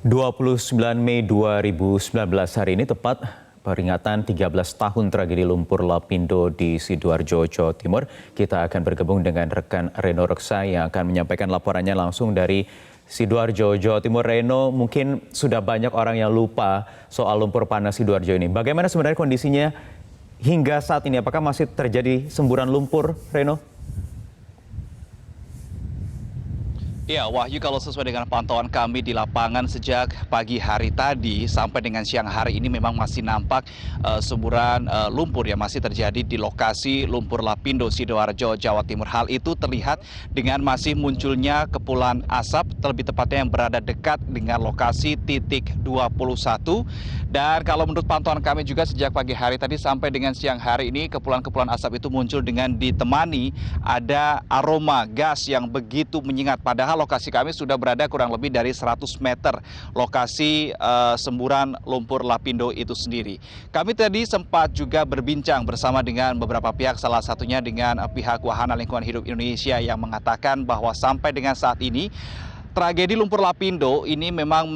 29 Mei 2019 hari ini tepat peringatan 13 tahun tragedi lumpur Lapindo di Sidoarjo, Jawa Timur. Kita akan bergabung dengan rekan Reno Reksa yang akan menyampaikan laporannya langsung dari Sidoarjo, Jawa Timur. Reno, mungkin sudah banyak orang yang lupa soal lumpur panas Sidoarjo ini. Bagaimana sebenarnya kondisinya hingga saat ini? Apakah masih terjadi semburan lumpur, Reno? Ya, Wahyu, kalau sesuai dengan pantauan kami di lapangan sejak pagi hari tadi sampai dengan siang hari ini memang masih nampak semburan lumpur yang masih terjadi di lokasi lumpur Lapindo, Sidoarjo, Jawa Timur. Hal itu terlihat dengan masih munculnya kepulan asap, terlebih tepatnya yang berada dekat dengan lokasi titik 21. Dan kalau menurut pantauan kami juga sejak pagi hari tadi sampai dengan siang hari ini, kepulan-kepulan asap itu muncul dengan ditemani ada aroma gas yang begitu menyengat. Padahal lokasi kami sudah berada kurang lebih dari 100 meter lokasi semburan lumpur Lapindo itu sendiri. Kami tadi sempat juga berbincang bersama dengan beberapa pihak, salah satunya dengan pihak Wahana Lingkungan Hidup Indonesia yang mengatakan bahwa sampai dengan saat ini tragedi lumpur Lapindo ini memang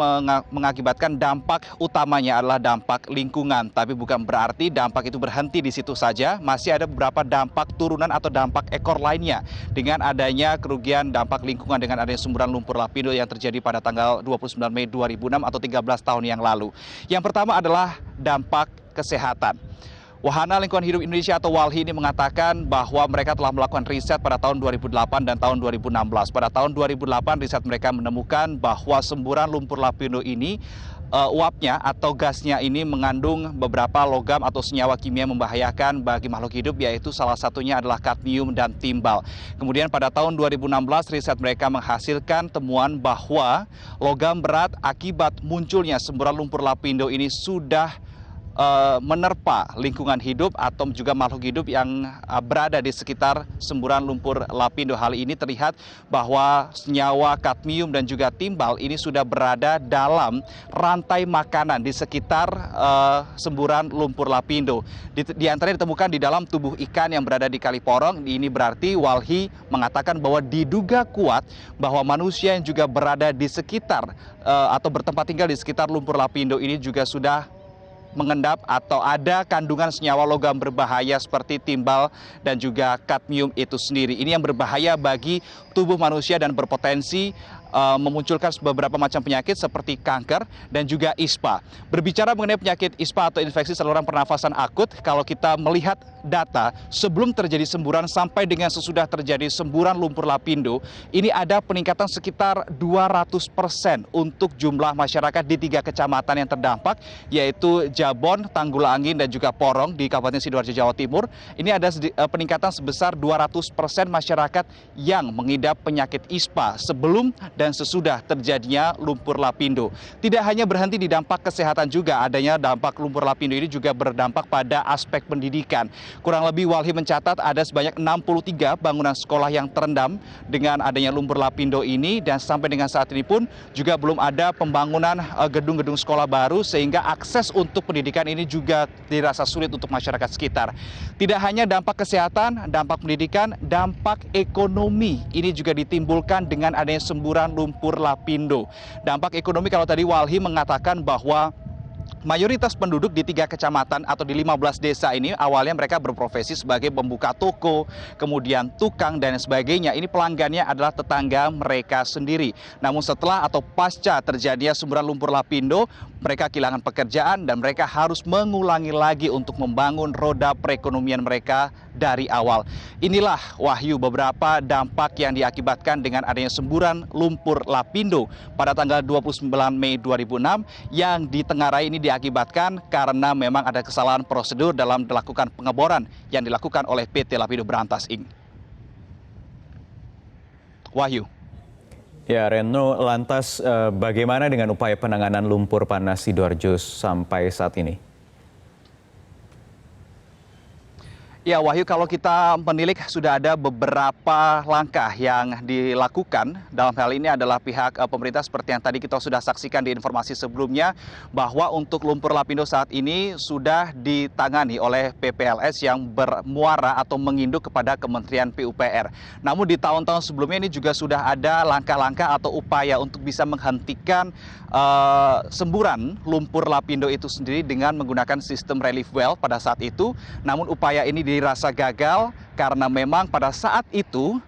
mengakibatkan dampak utamanya adalah dampak lingkungan, tapi bukan berarti dampak itu berhenti di situ saja. Masih ada beberapa dampak turunan atau dampak ekor lainnya dengan adanya kerugian dampak lingkungan dengan adanya semburan lumpur Lapindo yang terjadi pada tanggal 29 Mei 2006 atau 13 tahun yang lalu. Yang pertama adalah dampak kesehatan. Wahana Lingkungan Hidup Indonesia atau WALHI ini mengatakan bahwa mereka telah melakukan riset pada tahun 2008 dan tahun 2016. Pada tahun 2008 riset mereka menemukan bahwa semburan lumpur Lapindo ini uapnya atau gasnya ini mengandung beberapa logam atau senyawa kimia membahayakan bagi makhluk hidup, yaitu salah satunya adalah kadmium dan timbal. Kemudian pada tahun 2016 riset mereka menghasilkan temuan bahwa logam berat akibat munculnya semburan lumpur Lapindo ini sudah menerpa lingkungan hidup atau juga makhluk hidup yang berada di sekitar semburan lumpur Lapindo. Hal ini terlihat bahwa senyawa kadmium dan juga timbal ini sudah berada dalam rantai makanan di sekitar semburan lumpur Lapindo. Di antaranya ditemukan di dalam tubuh ikan yang berada di Kali Porong. Ini berarti WALHI mengatakan bahwa diduga kuat bahwa manusia yang juga berada di sekitar atau bertempat tinggal di sekitar lumpur Lapindo ini juga sudah mengendap atau ada kandungan senyawa logam berbahaya seperti timbal dan juga kadmium itu sendiri. Ini yang berbahaya bagi tubuh manusia dan berpotensi memunculkan beberapa macam penyakit seperti kanker dan juga ISPA. Berbicara mengenai penyakit ISPA atau infeksi saluran pernafasan akut, kalau kita melihat data sebelum terjadi semburan sampai dengan sesudah terjadi semburan lumpur Lapindo, ini ada peningkatan sekitar 200% untuk jumlah masyarakat di 3 kecamatan yang terdampak, yaitu Jabon, Tanggulangin, dan juga Porong di Kabupaten Sidoarjo, Jawa Timur. Ini ada peningkatan sebesar 200% masyarakat yang mengidap penyakit ISPA sebelum dan sesudah terjadinya lumpur Lapindo. Tidak hanya berhenti di dampak kesehatan juga, adanya dampak lumpur Lapindo ini juga berdampak pada aspek pendidikan. Kurang lebih WALHI mencatat ada sebanyak 63 bangunan sekolah yang terendam dengan adanya lumpur Lapindo ini, dan sampai dengan saat ini pun juga belum ada pembangunan gedung-gedung sekolah baru, sehingga akses untuk pendidikan ini juga dirasa sulit untuk masyarakat sekitar. Tidak hanya dampak kesehatan, dampak pendidikan, dampak ekonomi ini juga ditimbulkan dengan adanya semburan lumpur Lapindo. Dampak ekonomi, kalau tadi WALHI mengatakan bahwa mayoritas penduduk di 3 kecamatan atau di 15 desa ini awalnya mereka berprofesi sebagai pembuka toko, kemudian tukang dan sebagainya. Ini pelanggannya adalah tetangga mereka sendiri. Namun setelah atau pasca terjadinya semburan lumpur Lapindo, mereka kehilangan pekerjaan dan mereka harus mengulangi lagi untuk membangun roda perekonomian mereka dari awal. Inilah, Wahyu, beberapa dampak yang diakibatkan dengan adanya semburan lumpur Lapindo pada tanggal 29 Mei 2006 yang ditengarai ini diakibatkan karena memang ada kesalahan prosedur dalam dilakukan pengeboran yang dilakukan oleh PT Lapindo Berantas Inc. Wahyu. Ya, Reno, lantas bagaimana dengan upaya penanganan lumpur panas Sidoarjo sampai saat ini? Ya, Wahyu, kalau kita menilik sudah ada beberapa langkah yang dilakukan. Dalam hal ini adalah pihak pemerintah seperti yang tadi kita sudah saksikan di informasi sebelumnya, bahwa untuk lumpur lapindo saat ini sudah ditangani oleh PPLS yang bermuara atau menginduk kepada Kementerian PUPR. Namun di tahun-tahun sebelumnya ini juga sudah ada langkah-langkah atau upaya untuk bisa menghentikan semburan lumpur lapindo itu sendiri dengan menggunakan sistem relief well pada saat itu. Namun upaya ini dirasa gagal karena memang pada saat itu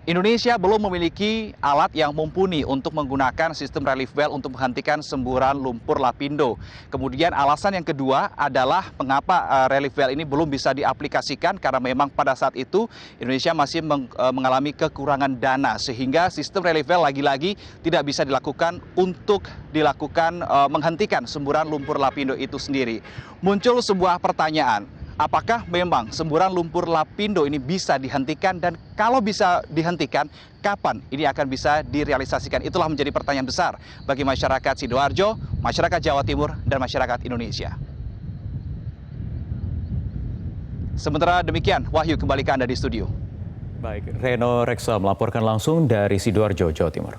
Indonesia belum memiliki alat yang mumpuni untuk menggunakan sistem relief well untuk menghentikan semburan lumpur lapindo. Kemudian alasan yang kedua adalah mengapa relief well ini belum bisa diaplikasikan karena memang pada saat itu Indonesia masih mengalami kekurangan dana sehingga sistem relief well lagi-lagi tidak bisa dilakukan untuk dilakukan menghentikan semburan lumpur lapindo itu sendiri. Muncul sebuah pertanyaan. Apakah memang semburan lumpur lapindo ini bisa dihentikan, dan kalau bisa dihentikan, kapan ini akan bisa direalisasikan? Itulah menjadi pertanyaan besar bagi masyarakat Sidoarjo, masyarakat Jawa Timur, dan masyarakat Indonesia. Sementara demikian, Wahyu, kembali ke Anda di studio. Baik, Reno Reksa melaporkan langsung dari Sidoarjo, Jawa Timur.